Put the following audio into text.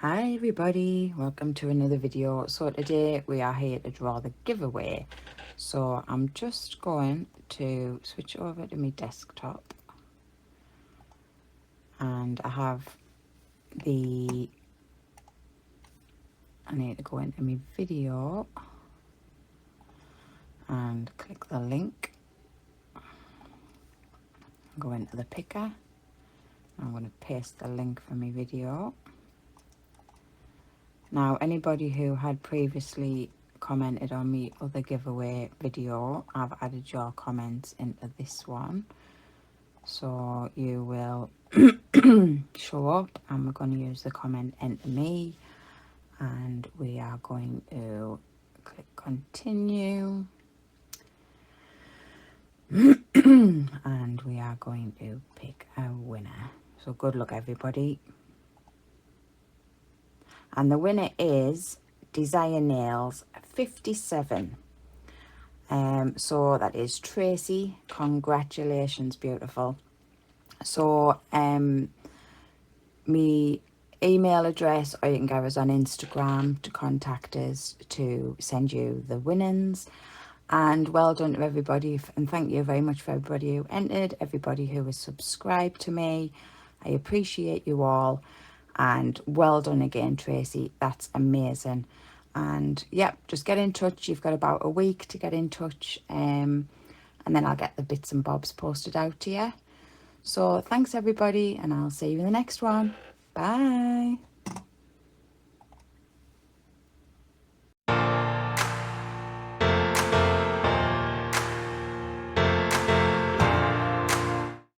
Hi everybody, welcome to another video. So today we are here to draw the giveaway. So I'm just going to switch over to my desktop, and I need to go into my video and click the link, go into the picker. I'm going to paste the link for my video. Now, anybody who had previously commented on my other giveaway video, I've added your comments into this one. So you will show up, and we're going to use the comment enter me, and we are going to click continue. And we are going to pick a winner. So good luck everybody. And the winner is Desire Nails 57. So that is Tracy. Congratulations, beautiful. So me email address, or you can go us on Instagram to contact us to send you the winnings. And well done to everybody, and thank you very much for everybody who entered, everybody who has subscribed to me. I appreciate you all. And well done again, Tracy. That's amazing. And yeah, just get in touch. You've got about a week to get in touch, and then I'll get the bits and bobs posted out to you. So thanks everybody, and I'll see you in the next one. Bye.